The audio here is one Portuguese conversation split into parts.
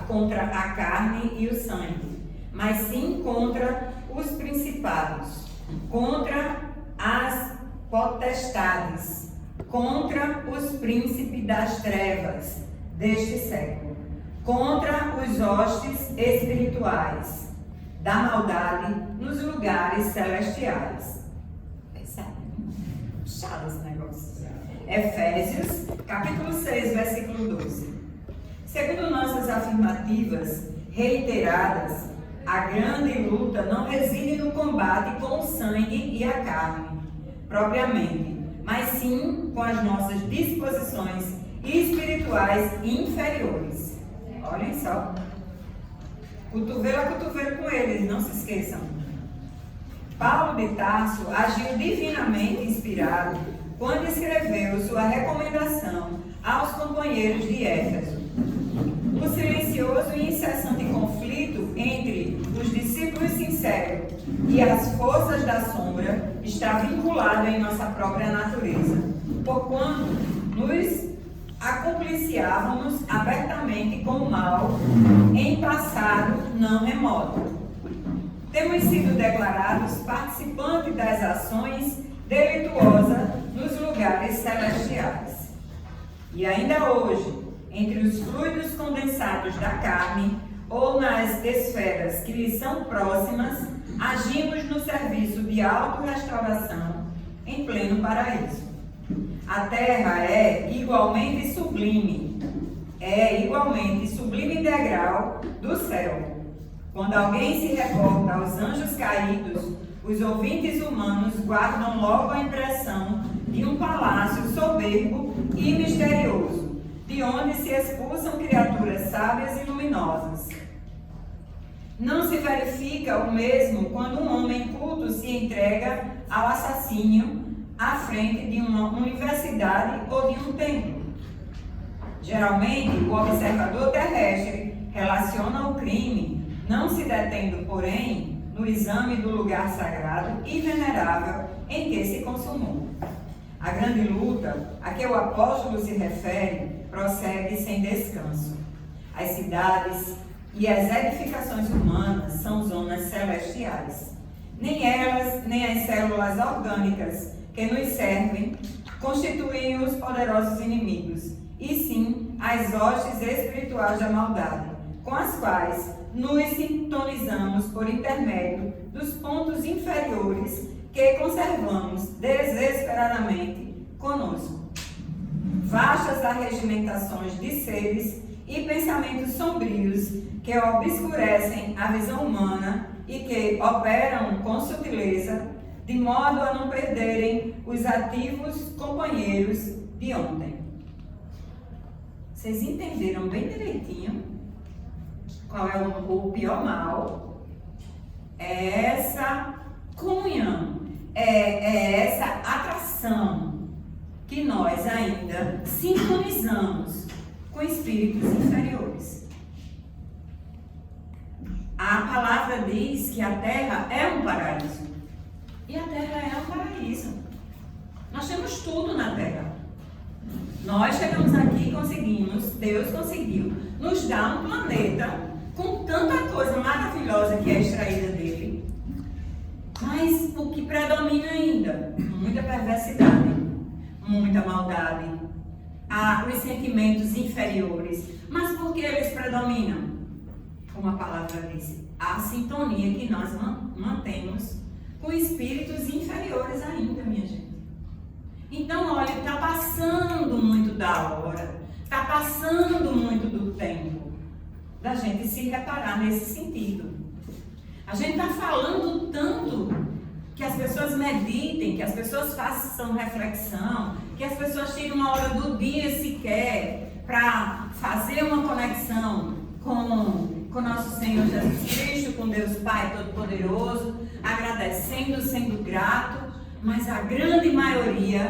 combate contra a carne e o sangue, mas sim contra os principados, contra as potestades, contra os príncipes das trevas deste século, contra os hostes espirituais da maldade nos lugares celestiais. Puxado esse negócio. Efésios, capítulo 6, versículo 12. Segundo nossas afirmativas reiteradas, a grande luta não reside no combate com o sangue e a carne, propriamente, mas sim com as nossas disposições espirituais inferiores. Olhem só. Cotovelo a cotovelo com eles, não se esqueçam. Paulo de Tarso agiu divinamente inspirado quando escreveu sua recomendação aos companheiros de Éfeso. O silencioso e incessante conflito entre os discípulos sinceros e as forças da sombra está vinculado em nossa própria natureza, porquanto nos acompliciávamos abertamente com o mal em passado não remoto. Temos sido declarados participantes das ações delituosas nos lugares celestiais. E ainda hoje, entre os fluidos condensados da carne ou nas esferas que lhes são próximas, agimos no serviço de autorrestauração em pleno paraíso. A terra é igualmente sublime degrau do céu. Quando alguém se reporta aos anjos caídos, os ouvintes humanos guardam logo a impressão de um palácio soberbo e misterioso, de onde se expulsam criaturas sábias e luminosas. Não se verifica o mesmo quando um homem culto se entrega ao assassínio à frente de uma universidade ou de um templo. Geralmente, o observador terrestre relaciona o crime, não se detendo, porém, no exame do lugar sagrado e venerável em que se consumou. A grande luta a que o apóstolo se refere prossegue sem descanso. As cidades e as edificações humanas são zonas celestiais. Nem elas, nem as células orgânicas que nos servem constituem os poderosos inimigos, e sim as hostes espirituais da maldade, com as quais nos sintonizamos por intermédio dos pontos inferiores que conservamos desesperadamente conosco. Vastas arregimentações de seres e pensamentos sombrios que obscurecem a visão humana e que operam com sutileza, de modo a não perderem os ativos companheiros de ontem. Vocês entenderam bem direitinho qual é o pior mal? É essa comunhão, é essa atração que nós ainda sintonizamos com espíritos inferiores. A palavra diz que a terra é um paraíso. E a terra é um paraíso. Nós temos tudo na terra. Nós chegamos aqui e conseguimos, Deus conseguiu nos dar um planeta com tanta coisa maravilhosa que é extraída dele. Mas o que predomina ainda? Muita perversidade, muita maldade, os sentimentos inferiores. Mas por que eles predominam? Como a palavra diz, a sintonia que nós mantemos com espíritos inferiores ainda, minha gente. Então, olha, está passando muito da hora, está passando muito do tempo da gente se reparar nesse sentido. A gente está falando tanto que as pessoas meditem, que as pessoas façam reflexão, que as pessoas tirem uma hora do dia sequer para fazer uma conexão com nosso Senhor Jesus Cristo, com Deus Pai Todo-Poderoso, agradecendo, sendo grato, mas a grande maioria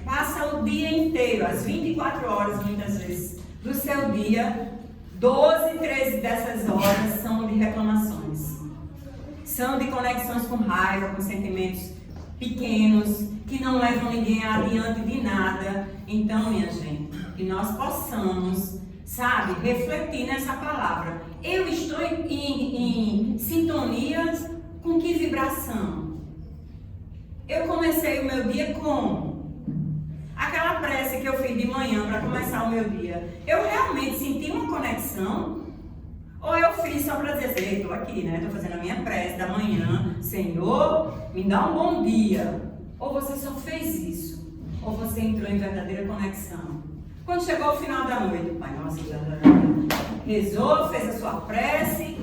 passa o dia inteiro, as 24 horas muitas vezes do seu dia, 12, 13 dessas horas são de reclamações, são de conexões com raiva, com sentimentos pequenos, que não levam ninguém adiante de nada. Então, minha gente, que nós possamos sabe, refletir nessa palavra. Eu estou em sintonia com que vibração? Eu comecei o meu dia como? Aquela prece que eu fiz de manhã para começar o meu dia, eu realmente senti uma conexão? Ou eu fiz só para dizer, estou aqui, né? Estou fazendo a minha prece da manhã, Senhor, me dá um bom dia. Ou você só fez isso? Ou você entrou em verdadeira conexão? Quando chegou o final da noite, Pai Nosso, rezou, fez a sua prece,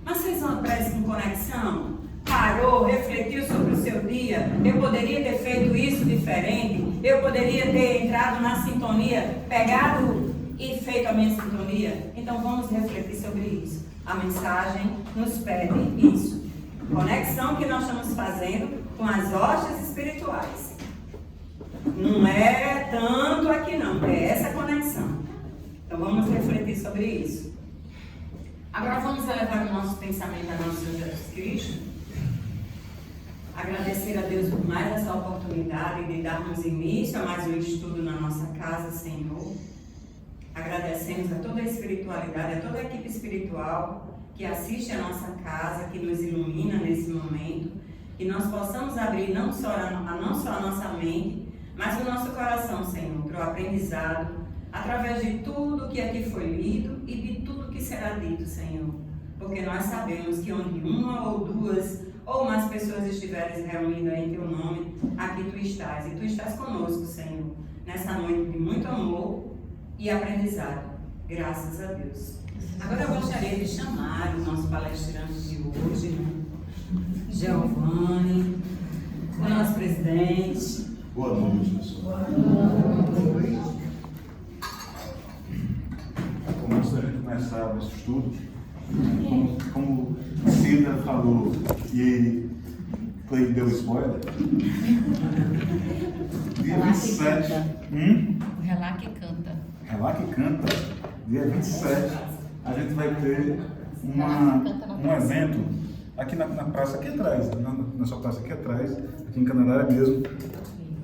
mas fez uma prece com conexão? Parou, refletiu sobre o seu dia? Eu poderia ter feito isso diferente? Eu poderia ter entrado na sintonia, pegado e feito a minha sintonia? Então vamos refletir sobre isso. A mensagem nos pede isso. Conexão que nós estamos fazendo com as hostes espirituais. Não é tanto aqui não, é essa conexão. Então vamos refletir sobre isso. Agora vamos elevar o nosso pensamento a nosso Senhor Jesus Cristo. Agradecer a Deus por mais essa oportunidade de darmos início a mais um estudo na nossa casa, Senhor. Agradecemos a toda a espiritualidade, a toda a equipe espiritual que assiste a nossa casa, que nos ilumina nesse momento, que nós possamos abrir não só a nossa mente, mas o nosso coração, Senhor, para o aprendizado, através de tudo que aqui foi lido e de tudo que será dito, Senhor. Porque nós sabemos que onde uma ou duas ou mais pessoas estiverem reunidas em Teu nome, aqui Tu estás. E Tu estás conosco, Senhor, nessa noite de muito amor e aprendizado. Graças a Deus. Agora eu gostaria de chamar o nosso palestrante de hoje, né? Giovanni, o nosso presidente. Boa noite, pessoal. Como antes da gente começar o nosso estudo, como Cida falou e Clay deu spoiler, dia 27. O Relá que canta. Relá que canta, dia 27, a gente vai ter um evento aqui na praça aqui atrás, na sua praça aqui atrás, aqui em Canadá mesmo.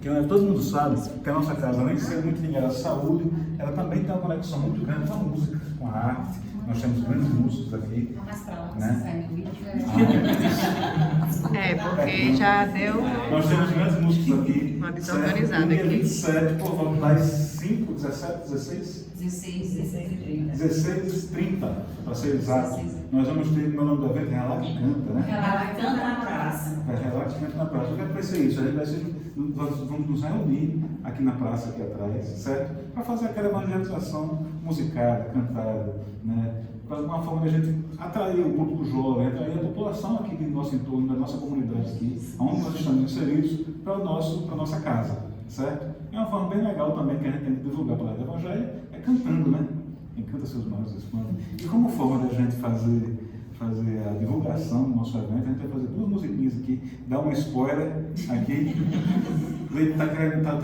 Que todo mundo sabe que a nossa casa, além de ser muito ligada à saúde, ela também tem uma conexão muito grande com a música, com a arte. Nós temos grandes músicos aqui. Mais pra lá, Né? Porque já deu Nós temos grandes músicos aqui. uma desorganizada dia aqui. 27, por volta das 5, 17, 16? 16 e 30, para ser exato. Nós vamos ter, meu nome do evento é Relá que Canta, né? Ela canta na praça. Relá que Canta na praça. Eu quero que vai ser isso. A gente vai ser, nós vamos nos reunir aqui na praça, aqui atrás, certo? Para fazer aquela evangelização musicada, cantada, né? Para uma forma de a gente atrair o público jovem, atrair a população aqui do nosso entorno, da nossa comunidade aqui, onde nós estamos inseridos, para a nossa casa, certo? É uma forma bem legal também que a gente tem que divulgar a palavra do Evangelho, é cantando, né? Encanta seus maus espantos. E como forma da gente fazer a divulgação do nosso evento, a gente vai fazer duas musiquinhas aqui, dar um spoiler aqui. Ele tá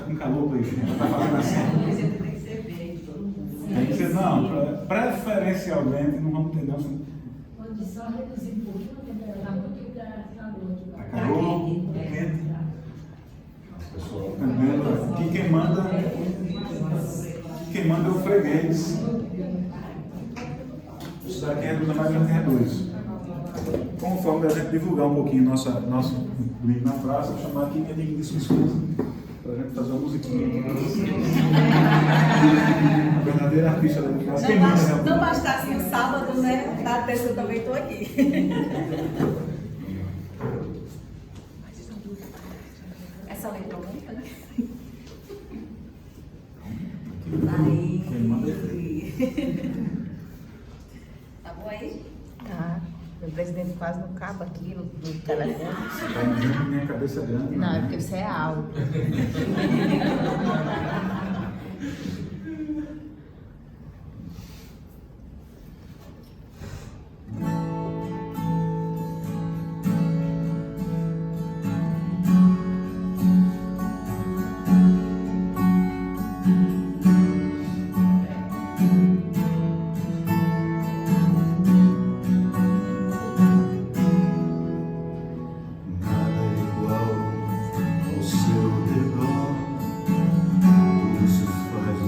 com calor, Leite, tá fazendo assim. Tem que ser bem, todo mundo. Tem que ser, não, preferencialmente, não vamos ter não. Pode só reduzir um pouquinho a temperatura, porque dá calor aqui. Tá calor, quente. Pessoal, entendendo? Aqui quem manda é o freguês. Isso daqui é do mais que é dois. Conforme a gente divulgar um pouquinho nosso link na praça, vou chamar aqui minha de sua esposa, para a gente fazer uma musiquinha aqui para você. A verdadeira artista da praça. Quem manda é Não bastasse no sábado, né? Na terça eu também estou aqui. Essa letra aumenta, né? Quem manda é Tá bom aí? Tá. Meu presidente quase não cabe aqui no telefone. Está dizendo que minha cabeça é grande. Não, é porque você é alto. Nada igual ao seu redor, tudo se faz o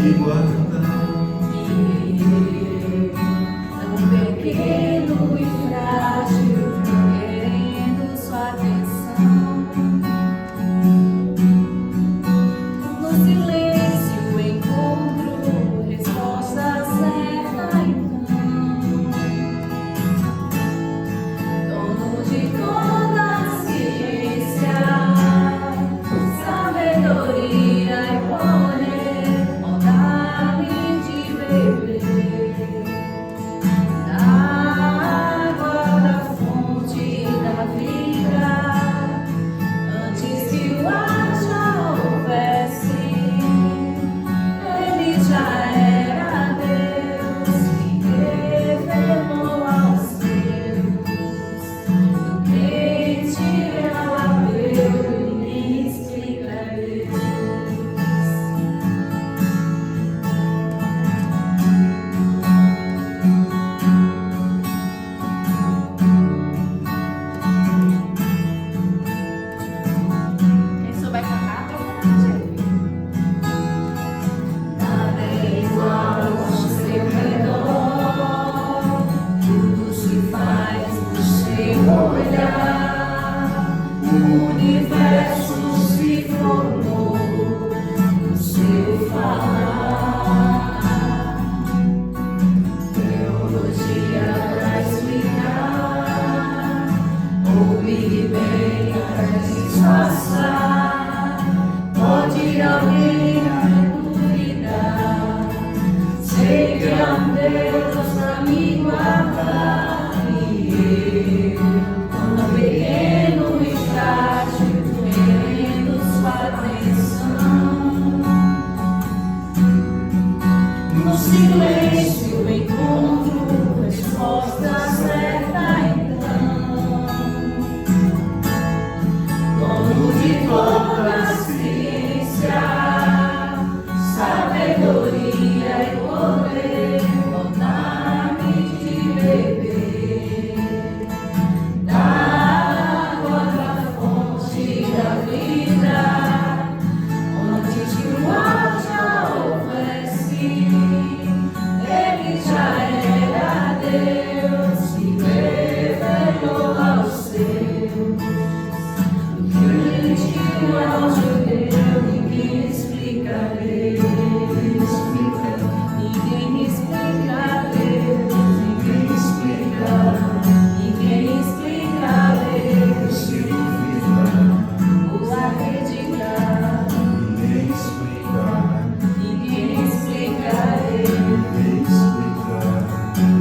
me guardar. Tão pequeno e frágil, querendo sua atenção. No silêncio encontro resposta certa então. Dono de toda a ciência, sabedoria e poder, dá-me de beber da água da fonte da vida, antes que o ar já houvesse. Ele já era Deus que revelou aos seus. Do crente ao ateu, ninguém explica Deus. Quem souber cantar, toca na gente. Nada é igual ao seu redor, tudo se faz no seu olhar. O universo se formou no seu falar. Teologia pra explicar, ou Big Bang pra disfarçar. Pode alguém duvidar? Sei que há um Deus pra me guardar. E eu, tão pequeno e frágil, querendo sua atenção. No silêncio encontro resposta certa então. Dono de toda a ciência, sabedoria e poder, dá-me de beber da água da fonte da vida, antes que o ar já houvesse. Ele já era Deus que revelou aos seus. Crente ao judeu, ninguém explica Deus. Ninguém explica Deus. Ninguém explica. Ninguém explica Deus. Se duvidar, O acreditar. ninguém explica. Ninguém explica Deus. Ninguém explica.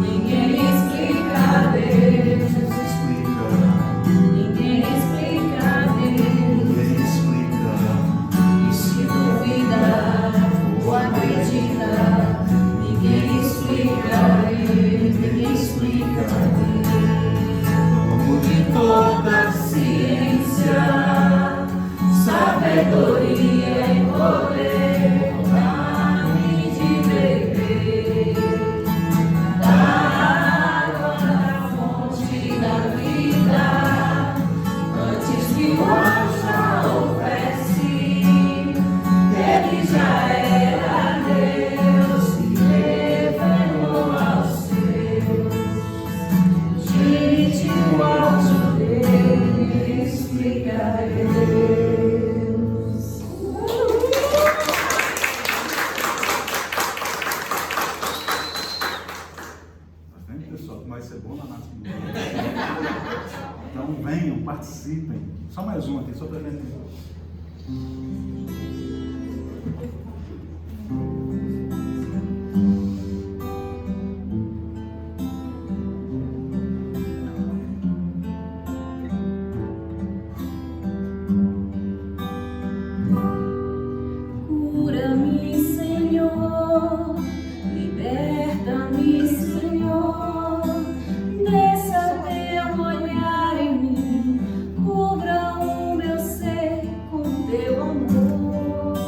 Ninguém explica Deus. Explica. Ninguém explica Deus. Ninguém explica. E se duvidar ou acreditar, ninguém explica Deus. Ninguém explica Deus. Dono de Toda a ciência, sabedoria e poder, dá-me de beber da água da fonte da vida, antes que o ar já houvesse. Ele já era Deus que revelou aos seus. Gente, o alto dele explica Deus. Tá vendo, pessoal, como vai ser bom na nossa comunidade? Então venham, participem. Só mais uma aqui, só para gente. Cura-me, Senhor, liberta-me, Senhor, desça teu olhar em mim, cubra o meu ser com teu amor.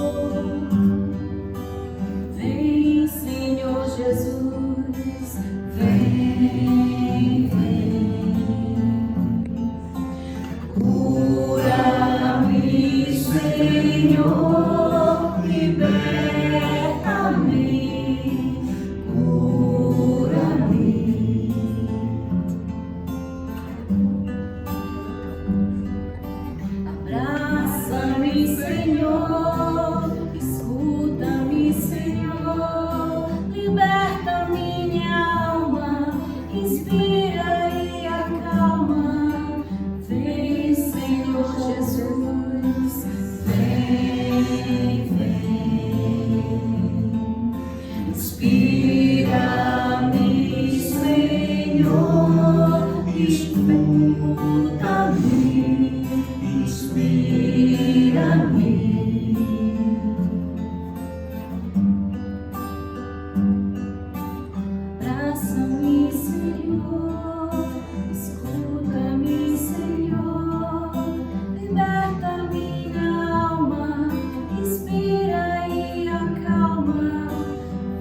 escuta-me, inspira-me. Abraça-me, Senhor, escuta-me, Senhor, liberta minha alma, inspira e acalma.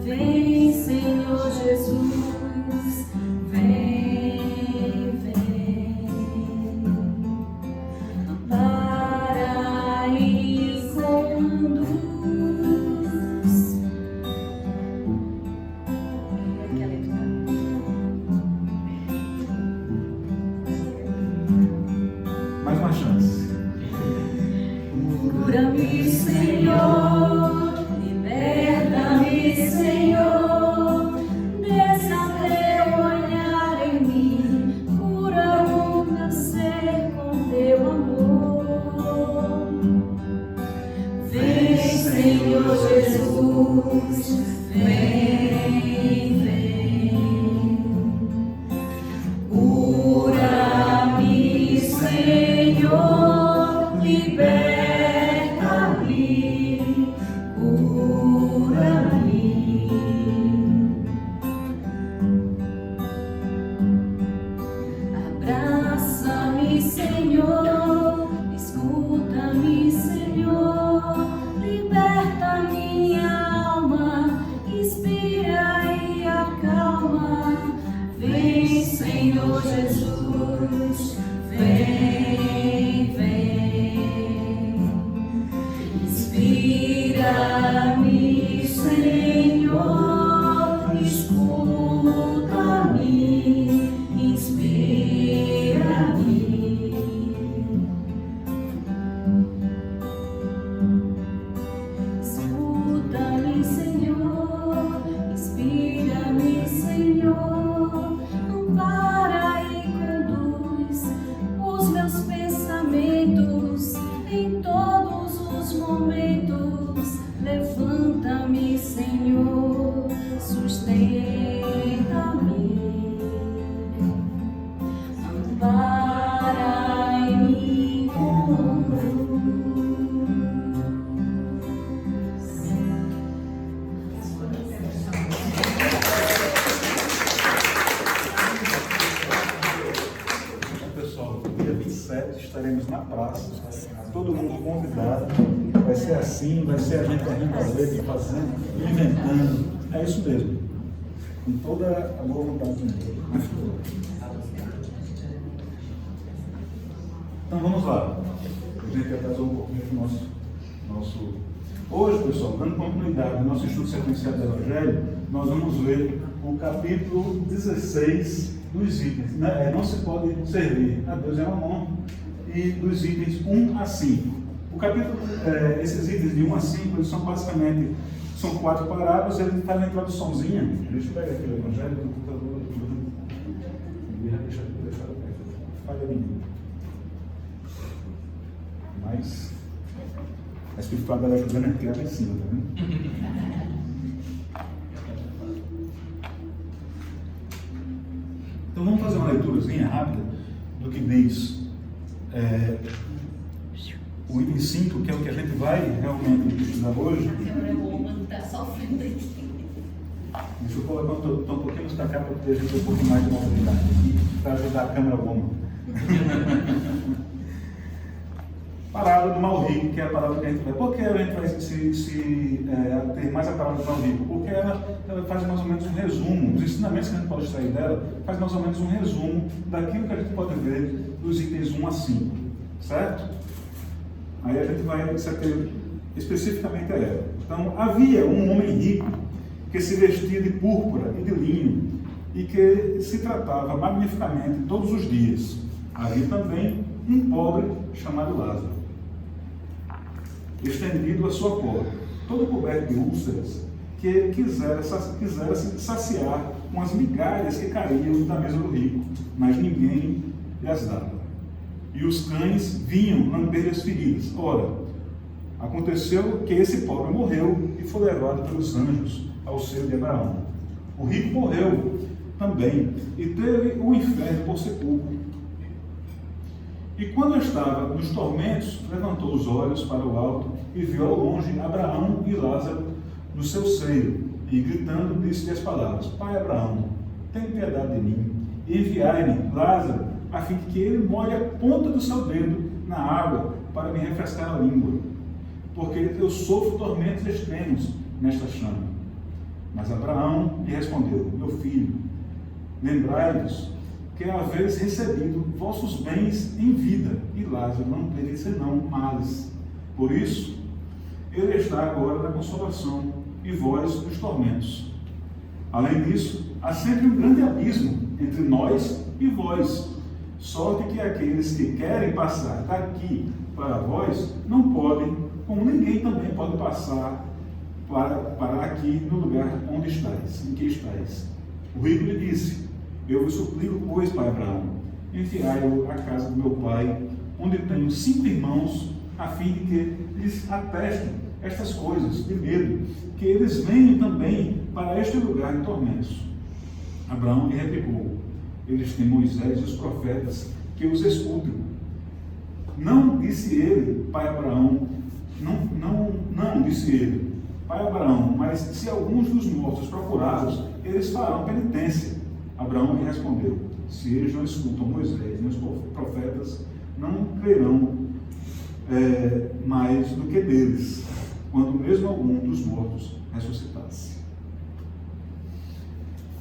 Vem, Senhor Jesus, vem, vem, ampara e conduz. Mais uma chance. Cura-me, Senhor, liberta-me, Senhor, desça teu olhar em mim, cura o meu ser com teu amor. Vem, Senhor Jesus, vem, vem, cura-me, Senhor, liberta-me, cura-me. Abraça-me, Senhor, escuta-me, Senhor, liberta minha alma, inspira e acalma. Vem, Senhor Jesus, vem, vem, inspira-me, Senhor, escuta-me, inspira-me. Escuta-me, Senhor, inspira-me, Senhor, ampara e conduz os meus pensamentos em todos os momentos. Levanta-me, Senhor, sustenta-me, ampara e me conduz. Então, pessoal, dia 27 estaremos na praça, todo mundo convidado. Vai ser assim, vai ser a gente correndo as letras, fazendo, inventando. É isso mesmo. Com toda a boa vontade do mundo. Então vamos lá. A gente atrasou um pouquinho o nosso. Hoje, pessoal, dando continuidade ao nosso estudo sequenciado do Evangelho, nós vamos ver o capítulo 16 dos itens. Né? Não se pode servir a Deus e a Mamon, e dos itens 1 a 5. O capítulo, esses itens de 1 a 5, eles são basicamente, são 4 parábolas, ele faz uma introduçãozinha. Deixa eu pegar aqui o Evangelho do computador. Deixa eu falha menino. Mas a espiritualidade ajudando a criar em cima, tá vendo? Então vamos fazer uma leiturazinha rápida do que diz o item 5, que é o que a gente vai realmente estudar hoje. Deixa eu colocar um pouquinho mais para cá para ter a gente um pouquinho mais de mobilidade aqui, para ajudar a câmera woman. Parábola do mal rico, que é a parábola que a gente vai. Por que a gente vai ter mais a parábola do mal rico? Porque ela faz mais ou menos um resumo, os ensinamentos que a gente pode extrair dela, faz mais ou menos um resumo daquilo que a gente pode ver dos itens 1 a 5, certo? Aí a gente vai se ater especificamente a ela. Então, havia um homem rico que se vestia de púrpura e de linho e que se tratava magnificamente todos os dias. Havia também um pobre chamado Lázaro, estendido à sua porta, todo coberto de úlceras, que quisera se saciar com as migalhas que caíam da mesa do rico, mas ninguém lhes dava. E os cães vinham lamber as feridas. Ora, aconteceu que esse pobre morreu e foi levado pelos anjos ao seio de Abraão. O rico morreu também e teve o inferno por sepulcro. E quando eu estava nos tormentos, levantou os olhos para o alto e viu ao longe Abraão e Lázaro no seu seio, e gritando disse as palavras: Pai Abraão, tem piedade de mim, e enviai-me Lázaro, a fim de que ele molhe a ponta do seu dedo na água para me refrescar a língua, porque eu sofro tormentos extremos nesta chama. Mas Abraão lhe respondeu: Meu filho, lembrai-vos que haveis recebido vossos bens em vida, e Lázaro não teve senão males. Por isso, ele está agora na consolação, e vós nos tormentos. Além disso, há sempre um grande abismo entre nós e vós, sorte que aqueles que querem passar daqui para vós não podem, como ninguém também pode passar para aqui no lugar onde estáis, em que estáis. O rico lhe disse: Eu vos suplico, pois, pai Abraão, enviai-o à casa do meu pai, onde tenho 5 irmãos, a fim de que lhes atestem estas coisas, de medo, que eles venham também para este lugar de tormentos. Abraão lhe replicou: Eles têm Moisés e os profetas, que os escutem. Não, disse ele, pai Abraão, não, disse ele, pai Abraão, mas se alguns dos mortos procurá-los, eles farão penitência. Abraão lhe respondeu: Se eles não escutam Moisés nem os profetas, não crerão mais do que deles, quando mesmo algum dos mortos ressuscitasse.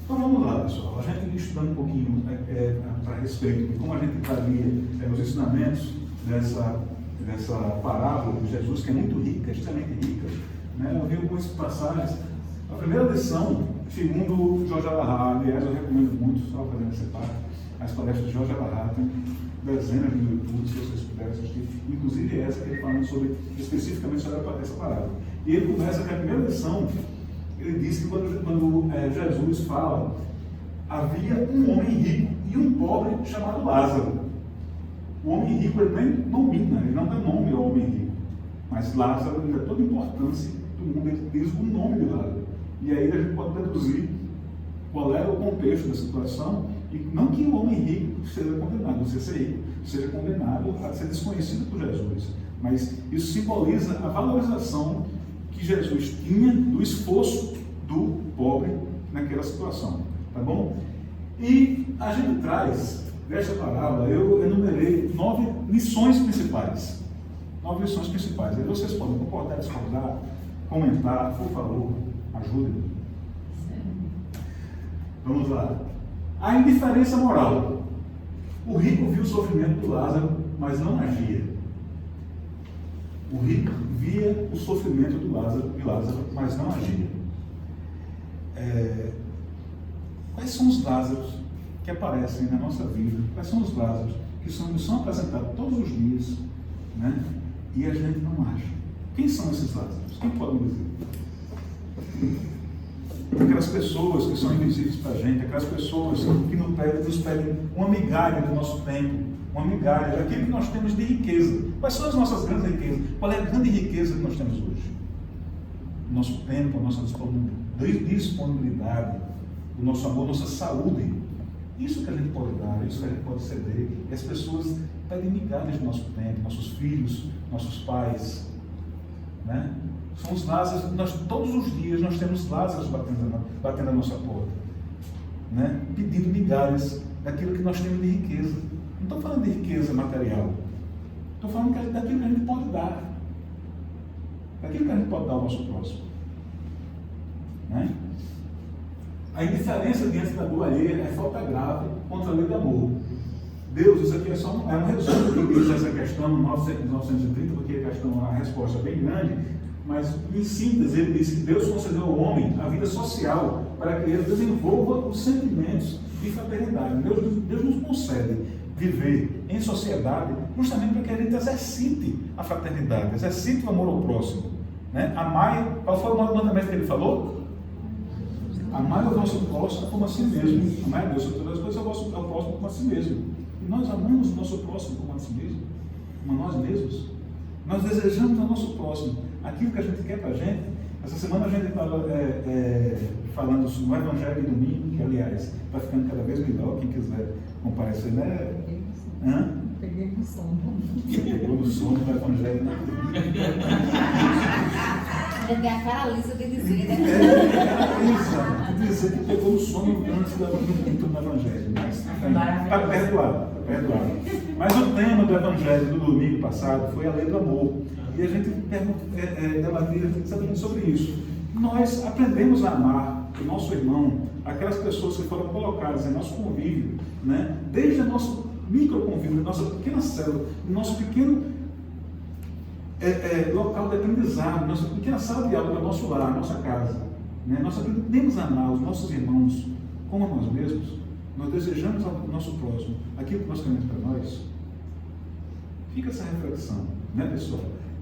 Então vamos lá, pessoal. A gente estudando um pouquinho a respeito de como a gente traria os ensinamentos dessa parábola de Jesus, que é muito rica, extremamente rica. Né? Eu vi algumas passagens. A primeira lição, segundo Jorge Alahá, aliás, eu recomendo muito, só fazendo essa parte, as palestras de Jorge Alahá, tem dezenas de YouTube, se vocês puderem assistir, inclusive essa que ele falando especificamente sobre essa parábola. E ele começa com a primeira lição. Ele diz que quando Jesus fala, havia um homem rico e um pobre chamado Lázaro. O homem rico ele nem nomina, ele não dá nome ao homem rico, mas Lázaro ele dá toda a importância do mundo, ele diz o nome de Lázaro. E aí a gente pode deduzir qual era o contexto da situação, e não que o homem rico seja condenado, você ser rico, seja condenado a ser desconhecido por Jesus, mas isso simboliza a valorização que Jesus tinha do esforço do pobre naquela situação, tá bom? E a gente traz desta parábola, eu enumerei 9 lições principais. 9 lições principais. Aí vocês podem concordar, discordar, comentar, por favor, ajudem. Vamos lá. A indiferença moral. O rico viu o sofrimento do Lázaro, mas não agia. O rico via o sofrimento de Lázaro, mas não agia. Quais são os Lázaros que aparecem na nossa vida? Quais são os Lázaros que nos são apresentados todos os dias, né? E a gente não acha? Quem são esses Lázaros? Quem pode me dizer? Aquelas pessoas que são invisíveis para a gente, aquelas pessoas que nos pedem uma migalha do nosso tempo, uma migalha daquilo que nós temos de riqueza. Quais são as nossas grandes riquezas? Qual é a grande riqueza que nós temos hoje? O nosso tempo, a nossa disponibilidade, o nosso amor, a nossa saúde. Isso que a gente pode dar, isso que a gente pode ceder. E as pessoas pedem migalhas do nosso tempo, nossos filhos, nossos pais, né? São os Lázaros, todos os dias nós temos Lázaros batendo a nossa porta, né? Pedindo migalhas daquilo que nós temos de riqueza. Não estou falando de riqueza material, estou falando daquilo que a gente pode dar, daquilo que a gente pode dar ao nosso próximo, né? A indiferença diante da dor alheia é falta grave contra a lei do amor. Deus, isso aqui é um resumo do que diz essa questão no 1930, porque a resposta é bem grande, mas em síntese ele diz que Deus concedeu ao homem a vida social para que ele desenvolva os sentimentos de fraternidade. Deus nos concede viver em sociedade justamente para que a gente exercite a fraternidade, exercite o amor ao próximo, né? Amai, qual foi o mandamento que ele falou? Amai o vosso próximo como a si mesmo. Amai a Deus sobre todas as coisas, ao próximo como a si mesmo. E nós amamos o nosso próximo como a si mesmo, como a nós mesmos. Nós desejamos ao nosso próximo aquilo que a gente quer para a gente. Essa semana a gente estava falando no Evangelho de domingo, que aliás está ficando cada vez melhor, quem quiser comparecer, né? Peguei. no sono. Pegou no sono do Evangelho, né? Ele tem a cara lisa de dizer, né? Isso, dizer que pegou no sono antes do Evangelho. Mas está perdoado. Mas o tema do Evangelho do domingo passado foi a lei do amor. E a gente debatia exatamente sobre isso. Nós aprendemos a amar o nosso irmão, aquelas pessoas que foram colocadas em nosso convívio, né? Desde o nosso microconvívio, nossa pequena célula, nosso pequeno local de aprendizado, nossa pequena sala de aula, que é o nosso lar, a nossa casa. Né? Nós aprendemos a amar os nossos irmãos como a nós mesmos. Nós desejamos ao nosso próximo aquilo que nós queremos para nós. Fica essa reflexão, né, pessoal?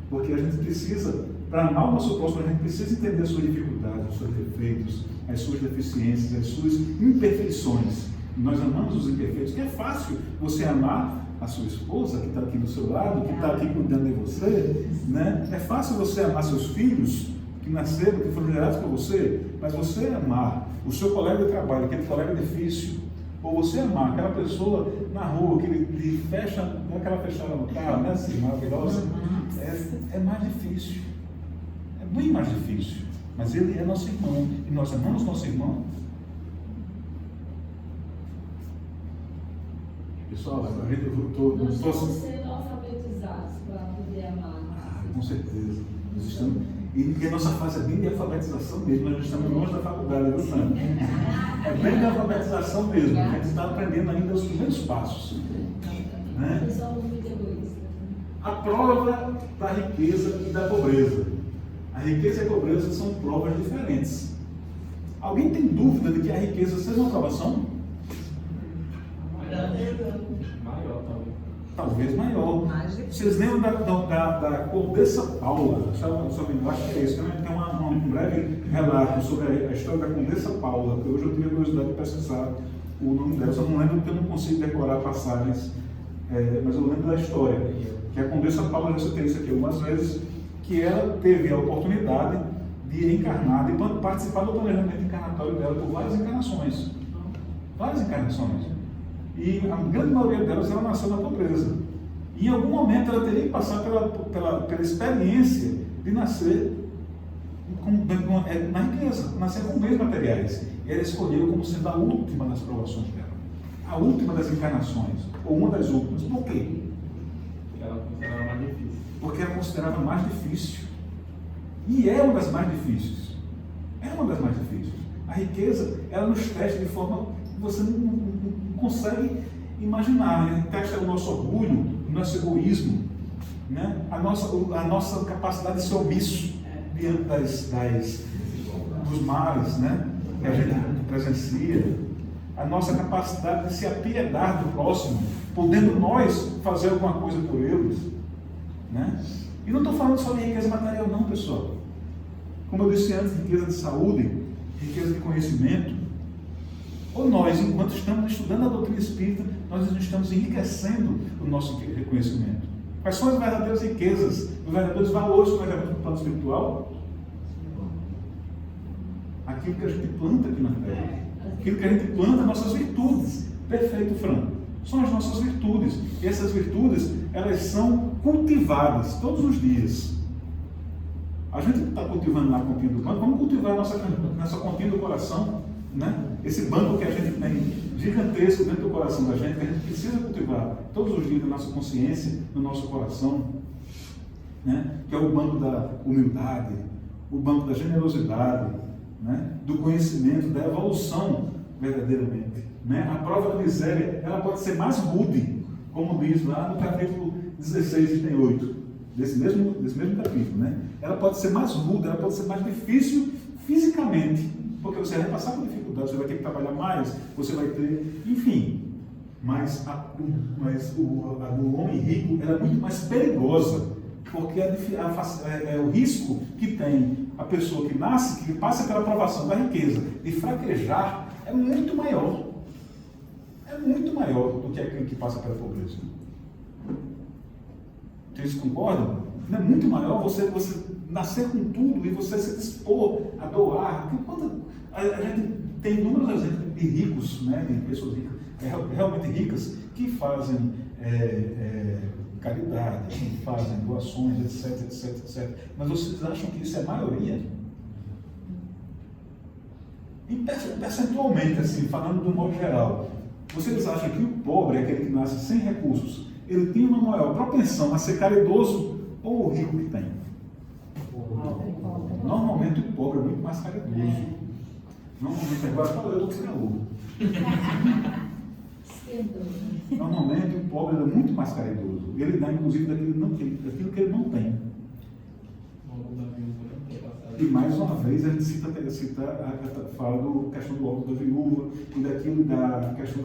Porque a gente precisa, para amar o nosso próximo, a gente precisa entender as suas dificuldades, os seus defeitos, as suas deficiências, as suas imperfeições. Nós amamos os imperfeitos, que é fácil você amar a sua esposa, que está aqui do seu lado, que está aqui cuidando de você, né? É fácil você amar seus filhos, que nasceram, que foram gerados por você, mas você amar o seu colega de trabalho, aquele colega difícil, ou você amar aquela pessoa na rua, que lhe fecha, não é aquela fechada no carro, né, assim, maravilhosa, é mais difícil, é muito mais difícil, mas ele é nosso irmão, e nós amamos nosso irmão. Pessoal, Nós estamos sendo alfabetizados para poder amar. Com certeza. Nós estamos, e a nossa fase é bem de alfabetização mesmo, nós estamos longe da faculdade, viu, Sandra? É bem de alfabetização mesmo, a gente está aprendendo ainda os primeiros passos. Né? Pessoal muito egoísta. A prova da riqueza e da pobreza. A riqueza e a pobreza são provas diferentes. Alguém tem dúvida de que a riqueza seja uma provação? Maior, talvez maior. Vocês lembram da Condessa Paula? Acho que é isso. Tem um breve relato sobre a história da Condessa Paula, que hoje eu tive a curiosidade de pesquisar o nome dela. Só não lembro porque eu não consigo decorar passagens, mas eu lembro da história. Que a Condessa Paula, já citei isso aqui algumas vezes, que ela teve a oportunidade de encarnar, de participar do planejamento encarnatório dela por várias encarnações. Várias encarnações. E a grande maioria delas, ela nasceu na pobreza. E em algum momento ela teria que passar pela experiência de nascer na riqueza, nascer com bens materiais. E ela escolheu como sendo a última das provações dela. A última das encarnações, ou uma das últimas. Por quê? Ela considerava mais difícil. Porque ela considerava mais difícil. E é uma das mais difíceis. É uma das mais difíceis. A riqueza, ela nos testa de forma que você não consegue imaginar, né? Testa o nosso orgulho, o nosso egoísmo, né? a nossa capacidade de ser omisso diante dos males, né? Que a gente presencia, a nossa capacidade de se apiedar do próximo, podendo nós fazer alguma coisa por eles, né? E não estou falando só de riqueza material não, pessoal. Como eu disse antes, riqueza de saúde, riqueza de conhecimento. Ou nós, enquanto estamos estudando a doutrina espírita, nós estamos enriquecendo o nosso reconhecimento. Quais são as verdadeiras riquezas, os verdadeiros valores que nós levamos para o plano espiritual? Aquilo que a gente planta aqui na Terra. Aquilo que a gente planta, nossas virtudes. Perfeito, Fran. São as nossas virtudes. E essas virtudes, elas são cultivadas todos os dias. A gente está cultivando na continha do banco, vamos cultivar nessa continha do coração, né? Esse banco que a gente tem gigantesco dentro do coração da gente, que a gente precisa cultivar todos os dias na nossa consciência, no nosso coração, né? Que é o banco da humildade, o banco da generosidade, né? Do conhecimento, da evolução verdadeiramente, né? A prova da miséria, ela pode ser mais rude, como diz lá no capítulo 16, item 8, desse mesmo capítulo, né? Ela pode ser mais rude, ela pode ser mais difícil fisicamente, porque você vai passar por dificuldade, você vai ter que trabalhar mais, você vai ter, enfim. Mas a do homem rico, ela é muito mais perigosa, porque o risco que tem a pessoa que nasce, que passa pela provação da riqueza, de fraquejar, é muito maior. É muito maior do que aquele que passa pela pobreza. Vocês concordam? É muito maior você nascer com tudo e você se dispor a doar. A gente tem inúmeros exemplos de ricos, né, de pessoas ricas, realmente ricas, que fazem caridade, que fazem doações, etc. Mas vocês acham que isso é maioria? Percentualmente, assim, falando de um modo geral, vocês acham que o pobre, aquele que nasce sem recursos, ele tem uma maior propensão a ser caridoso ou o rico que tem? Normalmente o pobre é muito mais caridoso. Normalmente, agora falou, eu estou calor. Normalmente o pobre é muito mais caridoso. Ele dá, inclusive, daquilo que ele não tem. E mais uma vez a gente fala da questão do óbito da viúva e daquilo da questão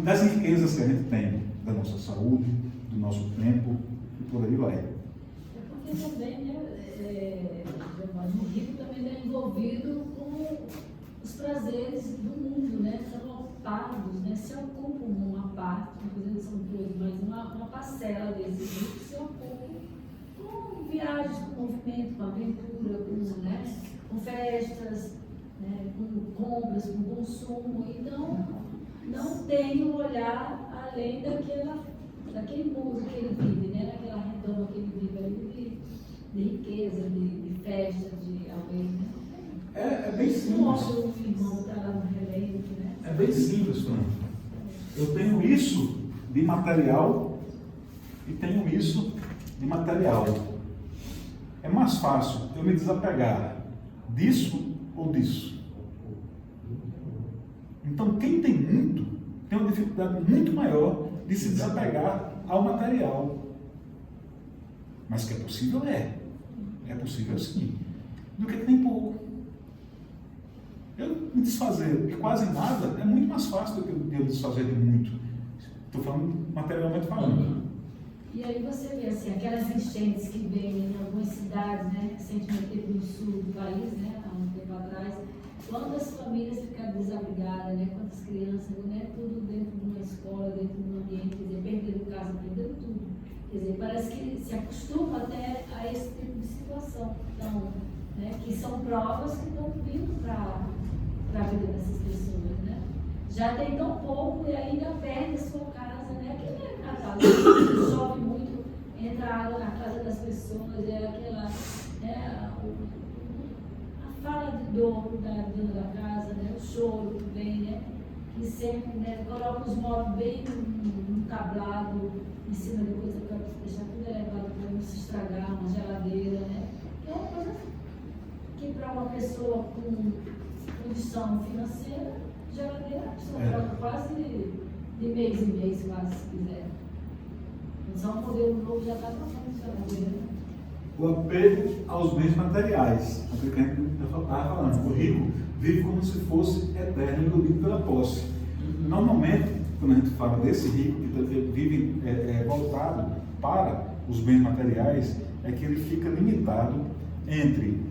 das riquezas que a gente tem, da nossa saúde, do nosso tempo e por aí vai. É porque também, né, o rico também é envolvido com os prazeres do mundo, né? São ocupados, né? Se ocupam uma parte, inclusive são todos, mas uma parcela desses ricos se ocupam com viagens, com movimento, com aventura, com festas, né? Com compras, com consumo, e não tem um olhar além daquele mundo que ele vive, né? Daquela redoma que ele vive ali de riqueza, de festa, de alguém, né? É bem simples. Um irmão está lá no relevo, né? É bem simples, Fran. Eu tenho isso de material e tenho isso de material. É mais fácil eu me desapegar disso ou disso. Então, quem tem muito, tem uma dificuldade muito maior de se desapegar ao material. Mas que é possível, é. É possível, sim. Do que tem pouco. Eu me desfazer de quase nada é muito mais fácil do que eu desfazer de muito. Estou falando materialmente falando. E aí você vê assim, aquelas enchentes que vêm em algumas cidades, né? Recentemente teve no sul do país, né? Há um tempo atrás. Quantas famílias ficaram desabrigadas, né? Quantas crianças, né? Tudo dentro de uma escola, dentro de um ambiente, quer dizer, perderam casa, perderam tudo. Quer dizer, parece que se acostuma até a esse tipo de situação. Então, né? Que são provas que estão vindo para a vida dessas pessoas, né? Já tem tão pouco e ainda perde a sua casa, né? Que não é Natal, chove muito, entra água na casa das pessoas, é aquela, né? A fala de dor da dona da casa, né? O choro que vem, né? Que sempre, né? Coloca os móveis bem no tablado, em cima de coisa para deixar tudo elevado para não se estragar, uma geladeira, né? É uma coisa que para uma pessoa com condição financeira, geladeira, a pessoa troca quase de mês em mês, quase, se quiser. Só um modelo novo já está trocando geladeira. O apego aos bens materiais, aquilo que a gente estava falando. O rico vive como se fosse eterno, iludido pela posse. Normalmente, quando a gente fala desse rico que vive voltado para os bens materiais, é que ele fica limitado entre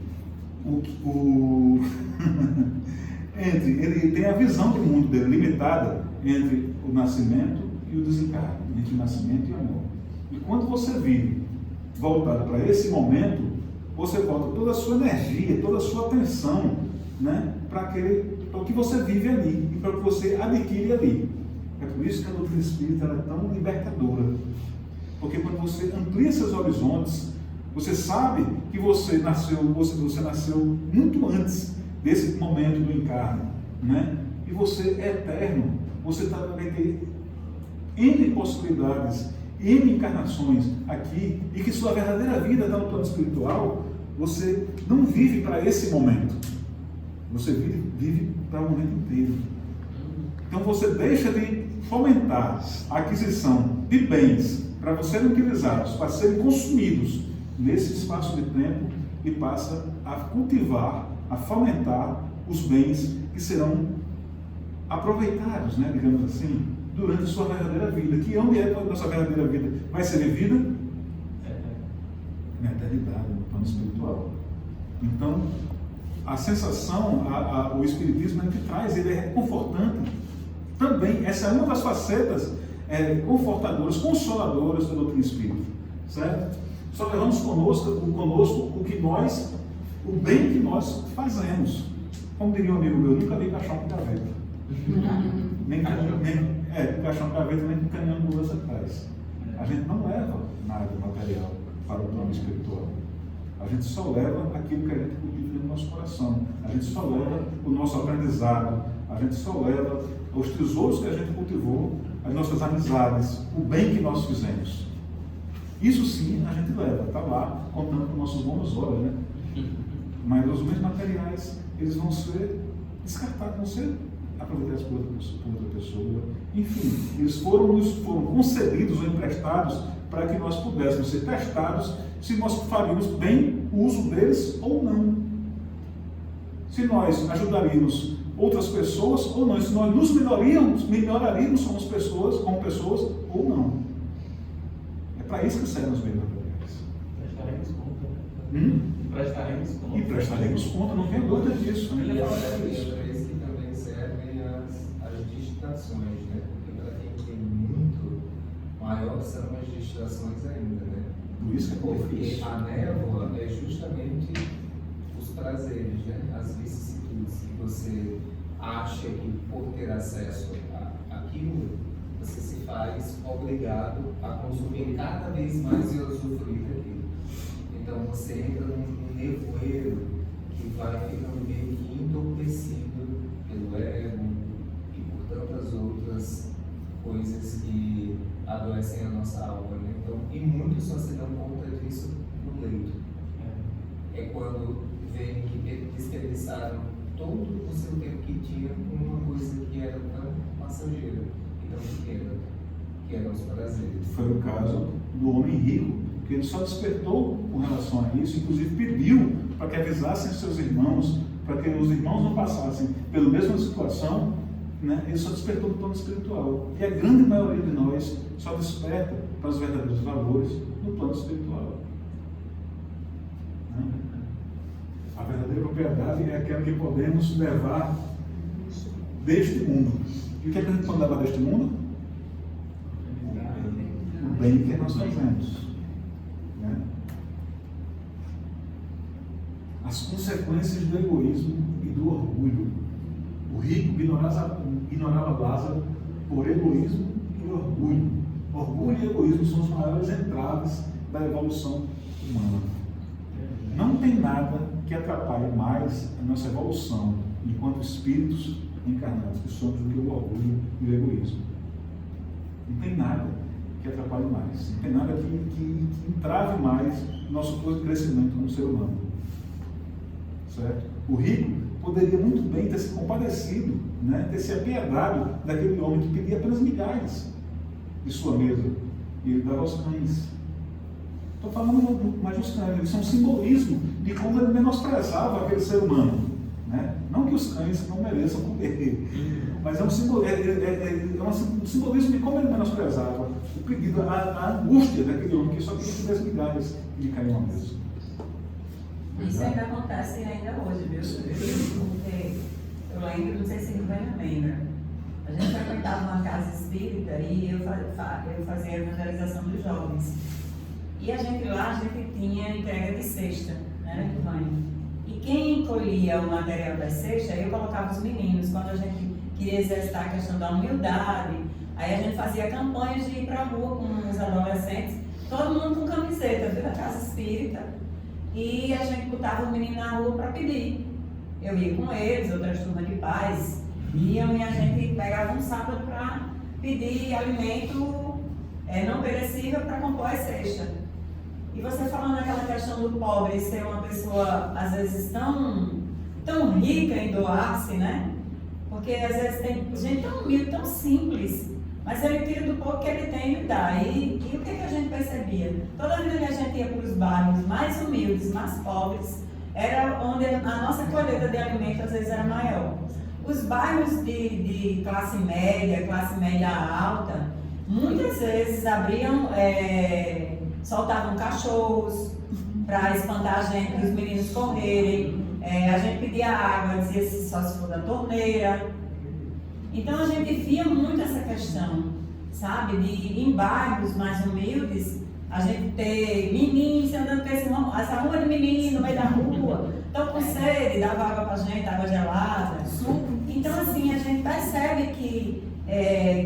ele tem a visão de mundo dele limitada entre o nascimento e o desencarne, entre o nascimento e a morte. E quando você vive voltado para esse momento, você volta toda a sua energia, toda a sua atenção, né, para o que você vive ali e para o que você adquire ali. É por isso que a doutrina espírita ela é tão libertadora. Porque quando você amplia seus horizontes, você sabe que você nasceu muito antes desse momento do encarno, né? E você é eterno, você vai ter N possibilidades, N encarnações aqui, e que sua verdadeira vida está no plano espiritual. Você não vive para esse momento, você vive para o momento inteiro. Então você deixa de fomentar a aquisição de bens para serem utilizados, para serem consumidos nesse espaço de tempo e passa a cultivar, a fomentar os bens que serão aproveitados, né, digamos assim, durante a sua verdadeira vida. Que onde é que a nossa verdadeira vida vai ser vivida? Na eternidade, no plano espiritual. Então, a sensação, o Espiritismo que traz, ele é reconfortante. Também, essa é uma das facetas confortadoras, consoladoras da doutrina espírita, certo? Só levamos conosco o bem que nós fazemos. Como diria um amigo meu, nunca vi caixão com gaveta. com caixão de gaveta nem com caminhão de mudança atrás. A gente não leva nada material para o plano espiritual. A gente só leva aquilo que a gente cultiva no nosso coração. A gente só leva o nosso aprendizado. A gente só leva os tesouros que a gente cultivou, as nossas amizades, o bem que nós fizemos. Isso sim a gente leva, está lá, contando com nossos bons olhos, né? Mas os bens materiais, eles vão ser descartados, vão ser aproveitados por outra pessoa. Enfim, eles foram concedidos ou emprestados para que nós pudéssemos ser testados se nós faríamos bem o uso deles ou não. Se nós ajudaríamos outras pessoas ou não, se nós nos melhoraríamos como pessoas ou não. É para isso que servem os bens materiais. Prestaremos conta. E prestaremos conta, não tenho dúvida disso. E para isso que também servem as distrações, né? Porque para quem tem muito, maior são as distrações ainda, né? Por isso que é Porque difícil. a névoa é justamente os prazeres, né? As vicissitudes que você acha que por ter acesso àquilo, você se faz obrigado a consumir cada vez mais e usufruir daquilo. Então você entra num nevoeiro que vai ficando meio que entorpecido pelo ego e por tantas outras coisas que adoecem a nossa alma, né? Então, e muitos só se dão conta disso no leito. É quando veem que desperdiçaram todo o seu tempo que tinha com uma coisa que era tão passageira e tão pequena, que eram os prazeres. Foi o caso do homem rico, que ele só despertou com relação a isso, inclusive pediu para que avisassem seus irmãos, para que os irmãos não passassem pela mesma situação, né? Ele só despertou do plano espiritual. E a grande maioria de nós só desperta para os verdadeiros valores no plano espiritual. Né? A verdadeira propriedade é aquela que podemos levar deste mundo. E o que é que a gente pode levar deste mundo? O bem que nós fazemos. Né? As consequências do egoísmo e do orgulho. O rico ignorava Lázaro por egoísmo e orgulho. Orgulho e egoísmo são os maiores entraves da evolução humana. Não tem nada que atrapalhe mais a nossa evolução enquanto espíritos encarnados que somos do que o orgulho e o egoísmo. Não tem nada que atrapalhe mais. Não tem nada que entrave mais o nosso crescimento como ser humano. Certo? O rico poderia muito bem ter se compadecido, né? Ter se apiedado daquele homem que pedia apenas migalhas de sua mesa e ele dava aos cães. Estou falando mais dos cães, eles são um simbolismo de como ele menosprezava aquele ser humano. Né? Não que os cães não mereçam comer, mas é um simbolismo de como ele menosprezava o pedido, a angústia daquele homem que só queria que desse migalhas e lhe caiu uma mesa. Isso ainda acontece ainda hoje, viu? Porque eu lembro, não sei se o Rubén lembra, a gente frequentava uma casa espírita e eu fazia a evangelização dos jovens. E a gente tinha entrega de cesta, né, Rubén? E quem colhia o material da cesta, eu colocava os meninos, quando a gente queria exercitar a questão da humildade, aí a gente fazia campanhas de ir para a rua com os adolescentes, todo mundo com camiseta, viu, da casa espírita. E a gente botava o menino na rua para pedir. Eu ia com eles, outras turmas de pais iam e a gente pegava um sábado para pedir alimento não perecível para compor a cesta. E você falando daquela questão do pobre ser uma pessoa, às vezes, tão rica em doar-se, né? Porque às vezes tem gente tão humilde, tão simples, mas ele tira do pouco que ele tem e lhe dá. E o que a gente percebia? Toda vida que a gente ia para os bairros mais humildes, mais pobres, era onde a nossa colheita de alimento às vezes era maior. Os bairros de classe média alta, muitas vezes abriam, soltavam cachorros para espantar a gente, para os meninos correrem. A gente pedia água, dizia só se for da torneira. Então a gente via muito essa questão, sabe, de em bairros mais humildes, a gente ter meninos andando com essa rua de menino no meio da rua, estão com sede, dava água pra gente, água gelada. Então assim, a gente percebe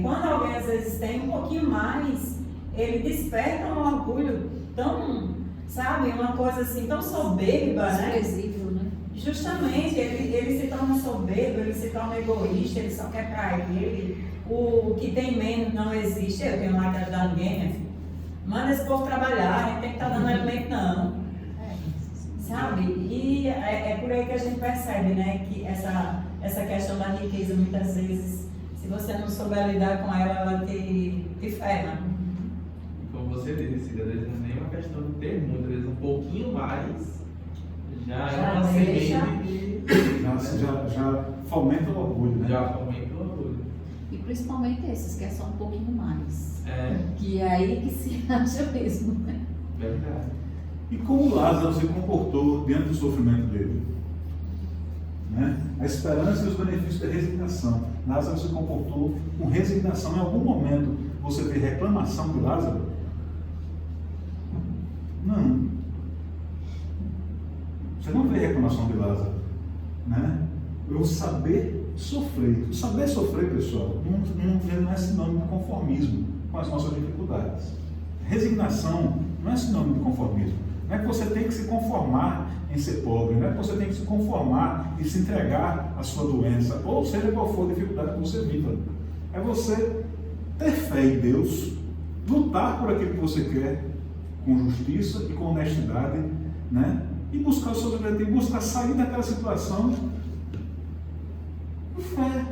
quando alguém às vezes tem um pouquinho mais, ele desperta um orgulho tão, sabe, uma coisa assim, tão soberba, né? Desprezível, né? Justamente, ele se torna soberbo, ele se torna egoísta, ele só quer pra ele. O que tem menos não existe. Eu tenho lá que ajudar ninguém, minha filha. Manda esse povo trabalhar, a gente tem que estar dando alimento, não. Sabe? E é por aí que a gente percebe, né, que essa questão da riqueza, muitas vezes, se você não souber lidar com ela, ela te ferra. Como você disse, às vezes não é nem uma questão de ter muito, às vezes um pouquinho mais já é uma deixa. semente Já fomenta o orgulho, né? já fomenta o orgulho. E principalmente esses, que é só um pouquinho mais. É, Que é aí que se acha mesmo, né? verdade. E como Lázaro se comportou diante do sofrimento dele? Né? A esperança e os benefícios da resignação. Lázaro se comportou com resignação. Em algum momento você vê reclamação de Lázaro? Não. Você não vê reclamação de Lázaro. Né? O saber sofrer. O saber sofrer, pessoal, não é sinônimo de conformismo com as nossas dificuldades. Resignação não é sinônimo de conformismo. Não é que você tem que se conformar em ser pobre, não é que você tem que se conformar e se entregar à sua doença, ou seja qual for a dificuldade que você viva. É você ter fé em Deus, lutar por aquilo que você quer, com justiça e com honestidade, né? E buscar o seu objetivo, buscar sair daquela situação com fé,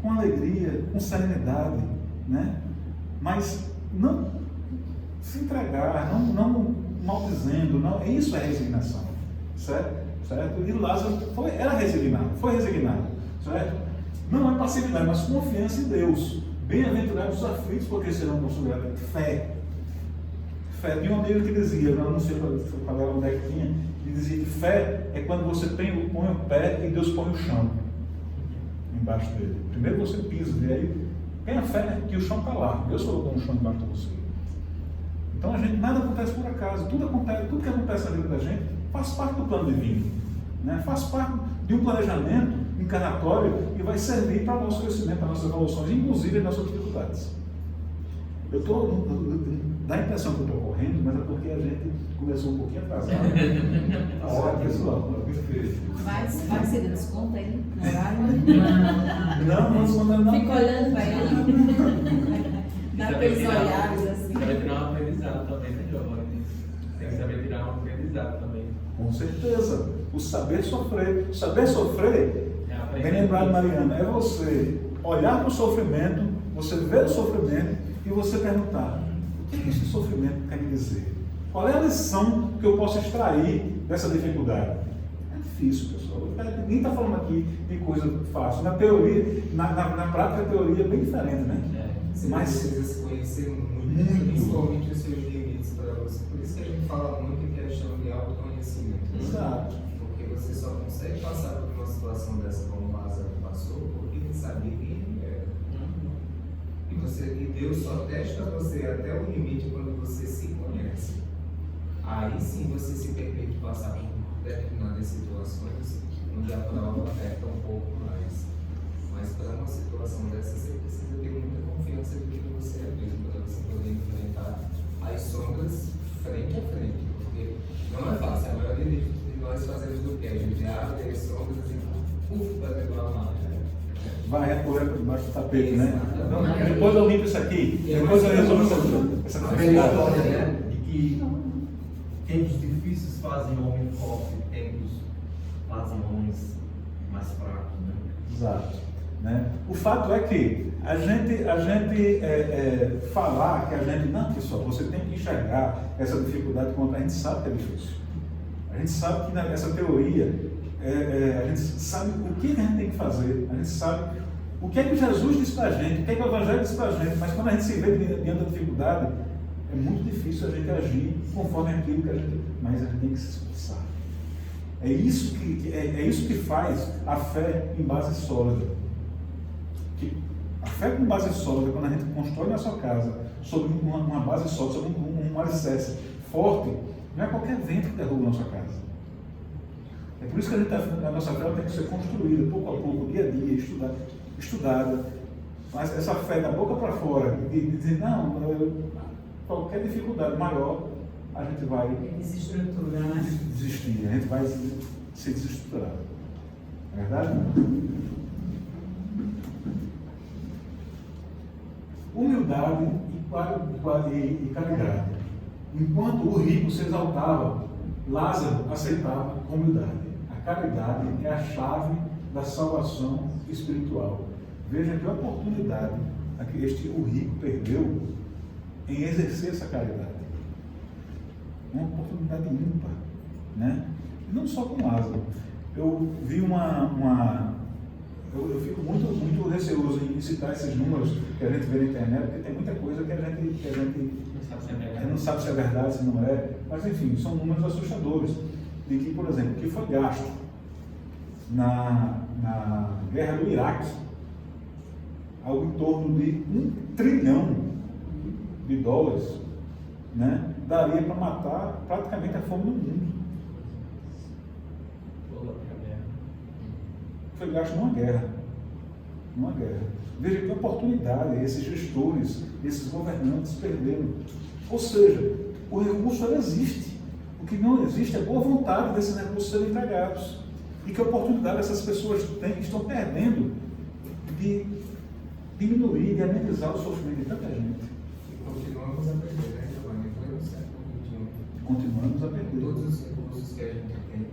com alegria, com serenidade, né? Mas não se entregar, não maldizendo, não, isso é resignação, certo? E Lázaro era resignado, foi resignado, certo? Não é passividade, mas confiança em Deus. Bem-aventurados os aflitos, porque serão consolados. Fé. Tinha um amigo que dizia, eu não sei qual era onde é que tinha, ele dizia que fé é quando você põe o pé e Deus põe o chão embaixo dele. Primeiro você pisa, e aí tenha fé que o chão está lá, Deus colocou um chão embaixo de você. Então nada acontece por acaso, tudo que acontece na vida da gente faz parte do plano divino, né? Faz parte de um planejamento encarnatório e vai servir para o nosso crescimento, para as nossas evoluções, inclusive as nossas dificuldades. Dá a impressão que eu estou correndo, mas é porque a gente começou um pouquinho atrasado. Olha, pessoal, Vai ser desconto aí no horário? não descontando não. Fica olhando para ele. Dá aqueles olhares assim. Vai tirar um aprendizado também, né, Giovanni? Tem que saber tirar um aprendizado também. Com certeza. O saber sofrer. Saber sofrer, bem lembrado, Mariana, é você olhar para o sofrimento, você ver o sofrimento e você perguntar: o que esse sofrimento quer me dizer? Qual é a lição que eu posso extrair dessa dificuldade? É difícil, pessoal. Ninguém está falando aqui de coisa fácil. Na teoria, na prática, a teoria é bem diferente, né? Você Mas precisa se conhecer muito, principalmente os seus limites para você. Por isso que a gente fala muito em questão de autoconhecimento. exato. Porque você só consegue passar por uma situação dessa como o Lázaro passou porque ele sabia quem ele era. E Deus só testa você até o limite quando você se conhece. Aí sim você se permite passar por determinadas situações onde a prova aperta um pouco mais. Mas para uma situação dessa você precisa ter muita confiança de que você é mesmo, para você poder enfrentar as sombras frente a frente. Porque não é fácil, a maioria de nós fazemos do que? A gente abre as sombras e vai pegar uma marca. Vai recorrer por debaixo do tapete, né? Exatamente. Depois eu limpo isso aqui, depois eu resolvo essa história, né? De que tempos difíceis fazem o homem forte, tempos fazem homens mais fracos, né? Exato. Né? O fato é que a gente falar que a gente, não, pessoal, você tem que enxergar essa dificuldade quando a gente sabe que é difícil. A gente sabe que nessa teoria, a gente sabe o que a gente tem que fazer, a gente sabe o que é que Jesus diz para a gente, o que é que o Evangelho diz para a gente, mas quando a gente se vê diante da dificuldade, é muito difícil a gente agir conforme aquilo que a gente. Mas a gente tem que se esforçar. É isso que faz a fé em base sólida. A fé com base sólida, quando a gente constrói na sua casa sobre uma base sólida, sobre um alicerce forte, não é qualquer vento que derruba a nossa casa. É por isso que a nossa fé tem que ser construída pouco a pouco, dia a dia, estudada, Mas essa fé da boca para fora, de dizer, não, qualquer dificuldade maior, a gente vai Desestrutura, né? desistir, a gente vai se desestruturar. É verdade? Humildade e caridade. Enquanto o rico se exaltava, Lázaro aceitava com humildade. A caridade é a chave da salvação espiritual. Veja que oportunidade o rico perdeu em exercer essa caridade. Uma oportunidade ímpar, né? E não só com Lázaro. Eu vi eu fico muito receoso em citar esses números que a gente vê na internet, porque tem muita coisa que a gente não sabe se é verdade, se não é, mas enfim, são números assustadores, de que, por exemplo, o que foi gasto na guerra do Iraque, algo em torno de $1 trilhão, né, daria para matar praticamente a fome no mundo. Foi gasto numa guerra. Veja que oportunidade esses gestores, esses governantes perderam. Ou seja, o recurso ele existe. O que não existe é boa vontade desses recursos serem empregados. E que oportunidade essas pessoas estão perdendo de diminuir, de amenizar o sofrimento de tanta gente. E continuamos a perder, né, Giovanni? Foi no século XXI. Continuamos a perder. Todos os recursos que a gente tem,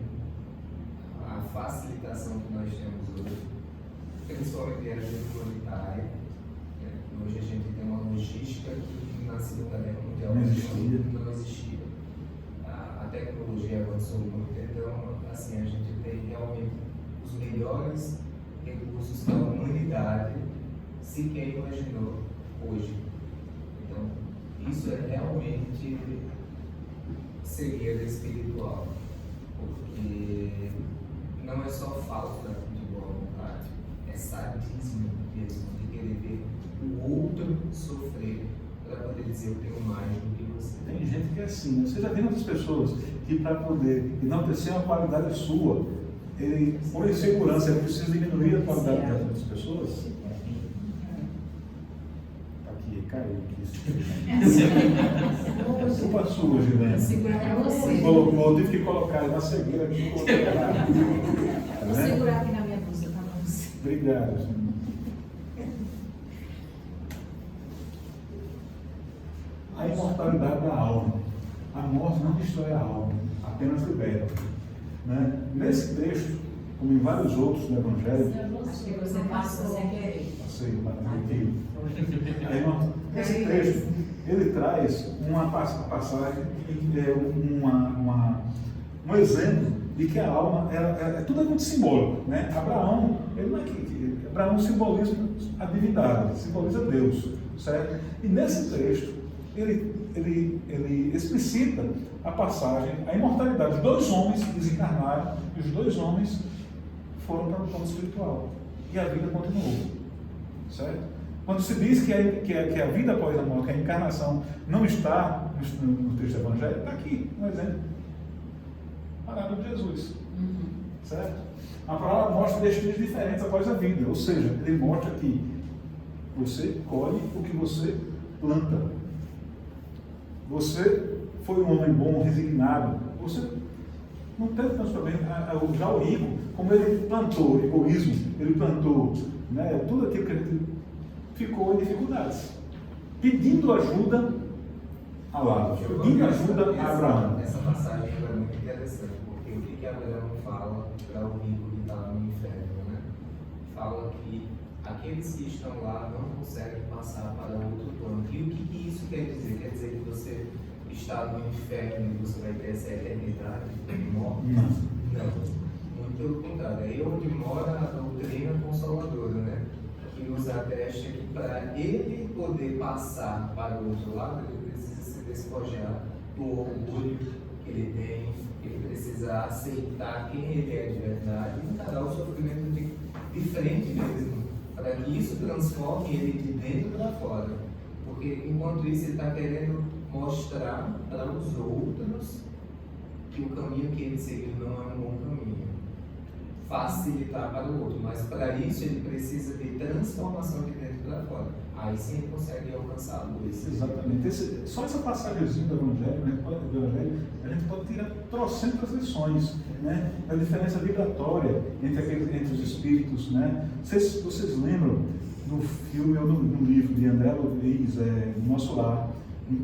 a facilitação que nós temos hoje, principalmente a ajuda humanitária, né? Hoje a gente tem uma logística que na Segunda Guerra Mundial não existia. A tecnologia avançou muito, então assim, a gente tem realmente os melhores recursos que a humanidade sequer imaginou hoje. Então, isso é realmente cegueira espiritual, porque não é só falta de boa vontade, é sadismo mesmo, de querer ver o outro sofrer para poder dizer eu tenho mais do que você. Tem gente que é assim, né? Você já viu outras pessoas que para poder enaltecer uma qualidade sua, ele, por insegurança, ele precisa diminuir a qualidade das outras pessoas? Aqui, caiu aqui. Culpa sua, Juliana. Segurar pra você. Eu tive que colocar na cegueira aqui. Vou segurar aqui na minha bolsa, tá bom? Obrigado, Juliana. A imortalidade da alma. A morte não destrói a alma, apenas liberta. Né? Nesse texto, como em vários outros do Evangelho, Acho que você passou sem querer. Esse texto, ele traz uma passagem, um exemplo de que a alma tudo é muito simbólico. Né? Abraão, ele não é Abraão simboliza a divindade, simboliza Deus, certo? E nesse texto, ele explicita a passagem, a imortalidade. Os dois homens desencarnaram e os dois homens foram para o plano espiritual. E a vida continuou. Certo? Quando se diz que a vida após a morte, que a encarnação não está no texto do Evangelho, está aqui, um exemplo. Parábola de Jesus. Certo? A palavra mostra destinos diferentes após a vida. Ou seja, ele mostra que você colhe o que você planta. Você foi um homem bom, resignado. Você não teve tanto problema. Já o rico, como ele plantou egoísmo, ele plantou, né, tudo aquilo que ele ficou em dificuldades, pedindo ajuda a Lázaro, pedindo ajuda a Abraão. Essa passagem é muito interessante, porque o que Abraão fala para o rico que está no inferno, né? Fala que aqueles que estão lá não conseguem passar para outro plano. E o que isso quer dizer? Quer dizer que você está no inferno e você vai ter essa eternidade de morte? Não. Muito pelo contrário. É aí onde mora a doutrina consoladora, né? Que nos atesta que para ele poder passar para o outro lado, ele precisa se despojar do orgulho que ele tem, ele precisa aceitar quem ele é de verdade e encarar o sofrimento de frente mesmo, para que isso transforme ele de dentro para fora. Porque enquanto isso ele está querendo mostrar para os outros que o caminho que ele seguiu não é um bom caminho. Facilitar para o outro, mas para isso ele precisa de transformação de dentro dentro e lá fora. Aí sim ele consegue alcançar a luz. Exatamente. Só essa passagemzinha do Evangelho, a gente pode tirar trocentas lições, né? A diferença vibratória entre os espíritos, né? Vocês lembram no filme ou no livro de André Luiz, Nosso Lar,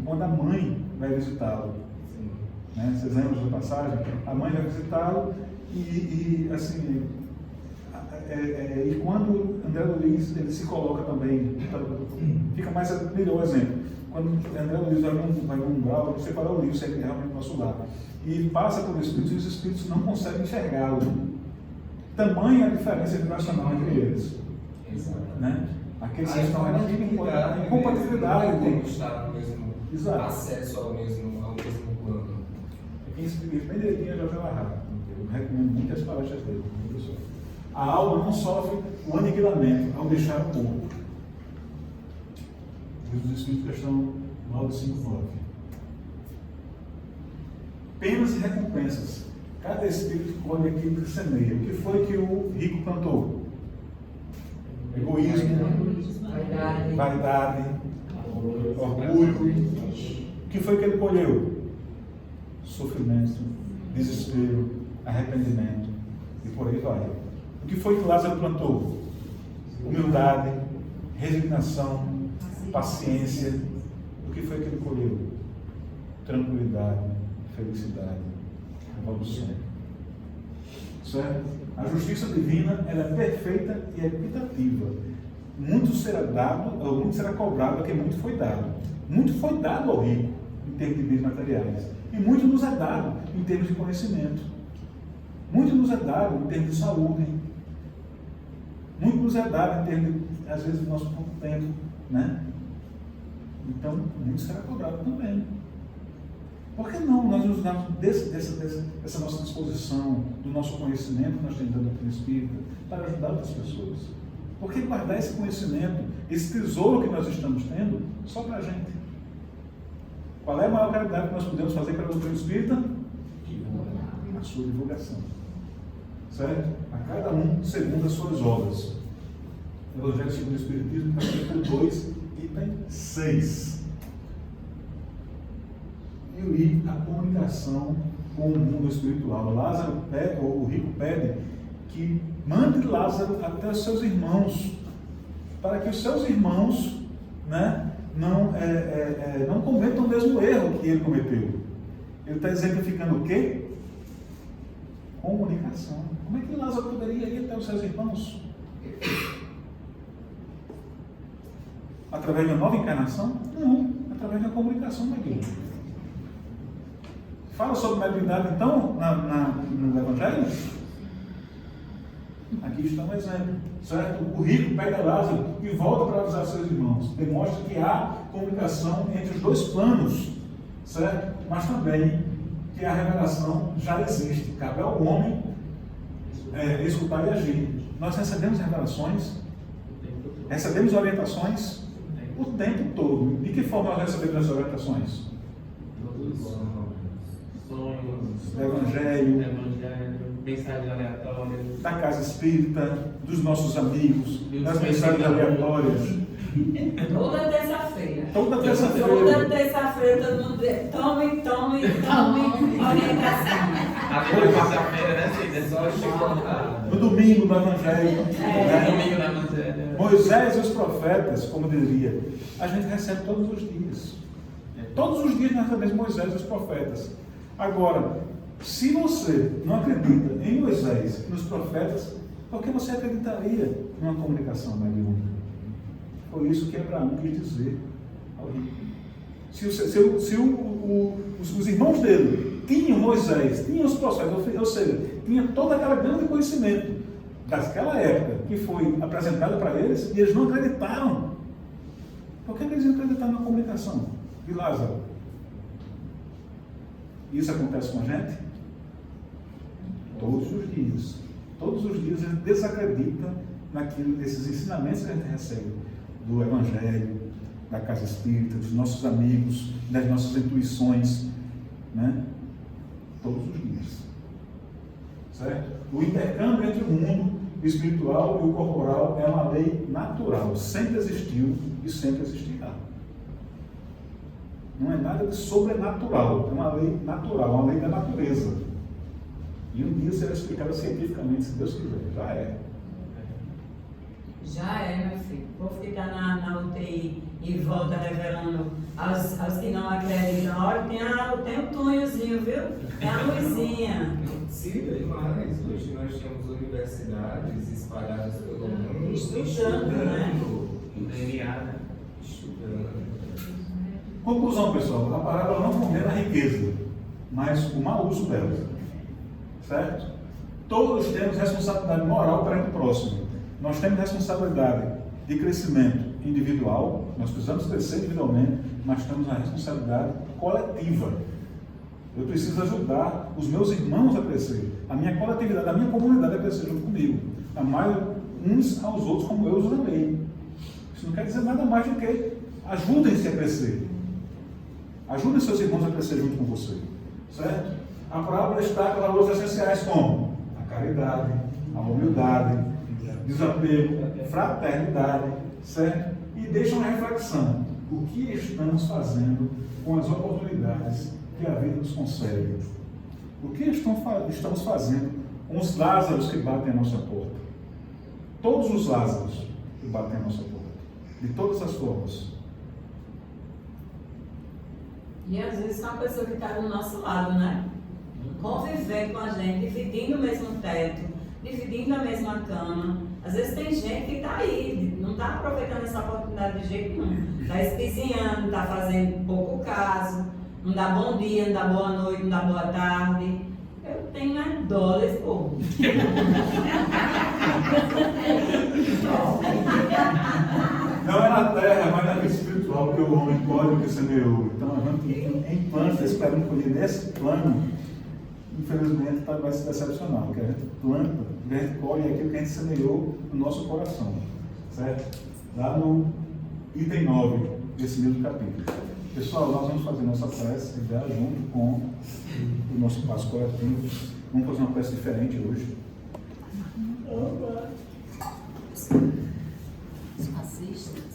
quando a mãe vai visitá-lo? Né? Vocês lembram da passagem? A mãe vai visitá-lo e assim... e quando André Luiz ele se coloca também, fica melhor o exemplo. Quando André Luiz vai num umbral, você para o livro, você é realmente Nosso Lar, e passa por espíritos, e os espíritos não conseguem enxergá-lo. Tamanha a diferença vibracional entre eles. Exato. Né? Aqueles que A estão incompatibilidade, tem. como estar no mesmo acesso ao mesmo plano. Quem escreveu bem direitinho é Jorge Larraca. Eu recomendo muito as palestras dele, professor. A alma não sofre o aniquilamento ao deixar o corpo. Os espíritos que estão no Laudo 5.9. Penas e recompensas. Cada espírito colhe aquilo que semeia. O que foi que o rico plantou? Egoísmo, vaidade, orgulho. O que foi que ele colheu? Sofrimento, desespero, arrependimento e por aí vai. O que foi que Lázaro plantou? Humildade, resignação, paciência. O que foi que ele colheu? Tranquilidade, felicidade, evolução. Certo? A justiça divina ela é perfeita e equitativa. Muito será dado, ou muito será cobrado, porque muito foi dado. Muito foi dado ao rico, em termos de bens materiais. E muito nos é dado, em termos de conhecimento. Muito nos é dado, em termos de saúde. Muito nos é dado, em termos, às vezes, do nosso pouco tempo. Né? Então, muito será cobrado também. Por que não nós usarmos dessa nossa disposição, do nosso conhecimento que nós temos da doutrina espírita, para ajudar outras pessoas? Por que guardar esse conhecimento, esse tesouro que nós estamos tendo, só para a gente? Qual é a maior caridade que nós podemos fazer para a doutrina espírita? A sua divulgação. Certo? A cada um segundo as suas obras. Evangelho segundo o Espiritismo, capítulo 2, item 6. E a comunicação com o mundo espiritual. Lázaro pede, o rico pede que mande Lázaro até os seus irmãos, para que os seus irmãos, né, não cometam o mesmo erro que ele cometeu. Ele está exemplificando o quê? Comunicação. Como é que Lázaro poderia ir até os seus irmãos? Através de uma nova encarnação? Não, através da comunicação daquilo. Fala sobre mediunidade, então, no Evangelho? Aqui está um exemplo, certo? O rico pega Lázaro e volta para avisar seus irmãos. Demonstra que há comunicação entre os dois planos, certo? Mas também que a revelação já existe. Cabe ao homem escutar e agir. Nós recebemos revelações, recebemos orientações o tempo todo. De que forma nós recebemos as orientações? Sonhos, Evangelho, mensagens aleatórias, da casa espírita, dos nossos amigos, das mensagens aleatórias. Toda terça-feira. Toda Toda terça-feira. terça-feira todo mundo diz, tome orientação. até quarta-feira, né, Cida? Só chegou No domingo do Evangelho. Domingo na Evangelho. Moisés e os profetas, como diria, a gente recebe todos os dias. Todos os dias nós recebemos Moisés e os profetas. Agora, se você não acredita em Moisés e nos profetas, por que você acreditaria numa comunicação mediúnica? Foi isso que Abraão quis dizer ao rico. Os irmãos dele tinham Moisés, tinham os profetas, ou seja, tinha todo aquele grande conhecimento daquela época que foi apresentado para eles, e eles não acreditaram. Por que eles não acreditaram na comunicação de Lázaro? Isso acontece com a gente? Todos os dias. Todos os dias a gente desacredita nesses ensinamentos que a gente recebe do Evangelho, da casa espírita, dos nossos amigos, das nossas intuições, né? Todos os dias. Certo? O intercâmbio entre o mundo espiritual e o corporal é uma lei natural, sempre existiu e sempre existirá. Não é nada de sobrenatural, é uma lei natural, uma lei da natureza. E um dia será explicada cientificamente, se Deus quiser. Já é. Já é, meu filho. O povo que está na UTI e volta revelando aos que não acreditam. Olha, tem um túnelzinho, viu? Tem a luzinha. Sim, demais. Hoje nós temos universidades espalhadas pelo mundo. Estudando, né? O DNA, né? Estudando. Conclusão, pessoal, a parábola não condena a riqueza, mas o mau uso dela. Certo? Todos temos responsabilidade moral perante o próximo. Nós temos responsabilidade de crescimento individual, nós precisamos crescer individualmente, mas temos a responsabilidade coletiva. Eu preciso ajudar os meus irmãos a crescer, a minha coletividade, a minha comunidade a crescer junto comigo. Amar uns aos outros como eu os amei. Isso não quer dizer nada mais do que ajudem-se a crescer. Ajudem seus irmãos a crescer junto com você. Certo? A parábola destaca valores essenciais como a caridade, a humildade, desapego, fraternidade, certo? E deixa uma reflexão. O que estamos fazendo com as oportunidades que a vida nos concede? O que estamos fazendo com os Lázaros que batem à nossa porta? Todos os Lázaros que batem à nossa porta. De todas as formas. E às vezes é uma pessoa que está do nosso lado, né? Conviver com a gente, dividindo o mesmo teto, dividindo a mesma cama. Às vezes tem gente que está aí, não está aproveitando essa oportunidade de jeito nenhum. Está espizinhando, está fazendo pouco caso, não dá bom dia, não dá boa noite, não dá boa tarde. Eu tenho a dó desse povo. Não é na terra, mas na vida espiritual que o homem colhe o que semeou. Então a gente implanta, esperando colher nesse plano, infelizmente vai se decepcionar, porque a gente planta, a gente colhe aquilo que a gente semeou no nosso coração, certo? Lá no item 9 desse mesmo capítulo. Pessoal, nós vamos fazer nossa prece já junto com o nosso passo coletivo. Vamos fazer uma prece diferente hoje. Os fascistas.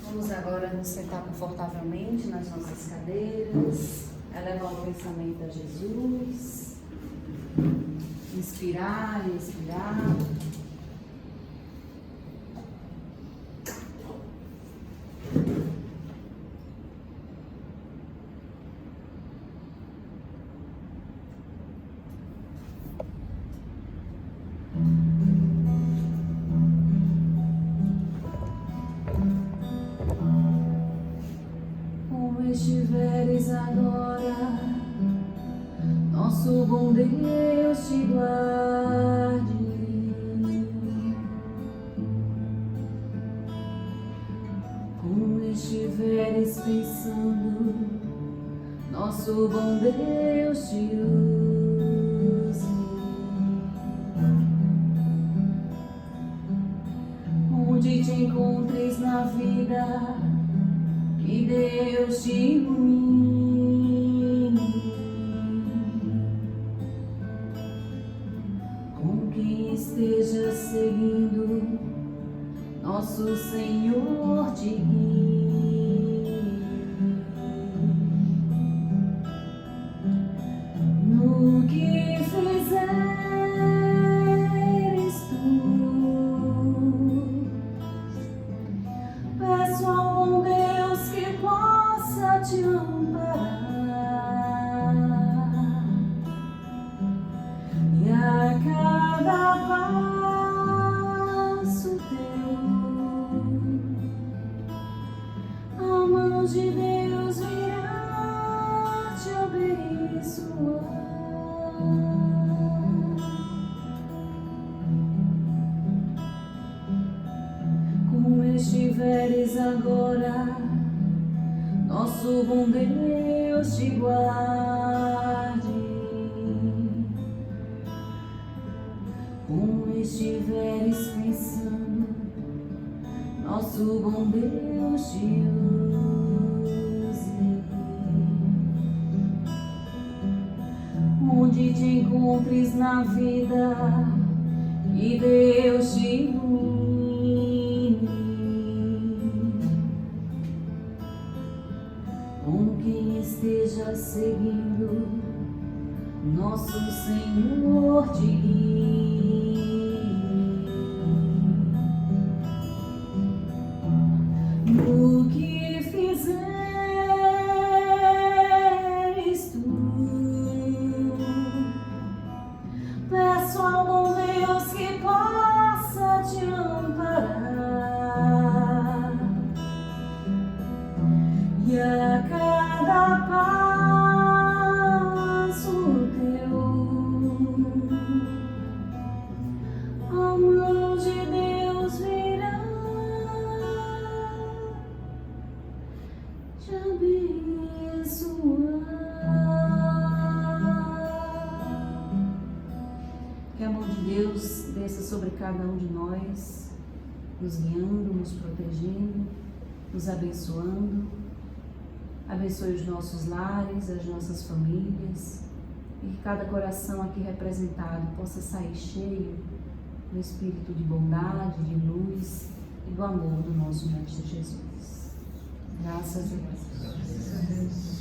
Vamos agora nos sentar confortavelmente nas nossas cadeiras, elevar o pensamento a Jesus, inspirar e expirar. Estiveres agora, nosso bom Deus te guarde. Como estiveres pensando, nosso bom Deus te use. Onde te encontres na vida, que Deus te ilumine. Com quem esteja seguindo, nosso Senhor te guie. No que fizeres tu, peço ao bom Deus que possa te amparar, e a cada passo teu, a mão de Deus virá te abençoar. Como estiveres agora, nosso bom Deus te guarde. Como estiveres pensando, nosso bom Deus te use. Onde te encontres na vida, que Deus te ilumine. Com quem esteja seguindo, nosso Senhor te guie. No que fizeres tu, peço ao bom Deus que possa te amparar, e a cada passo teu, a mão de Deus virá te abençoar. Que a mão de Deus desça sobre cada um de nós, nos guiando, nos protegendo, nos abençoando. Abençoe os nossos lares, as nossas famílias, e que cada coração aqui representado possa sair cheio do espírito de bondade, de luz e do amor do nosso Mestre Jesus. Graças a Deus.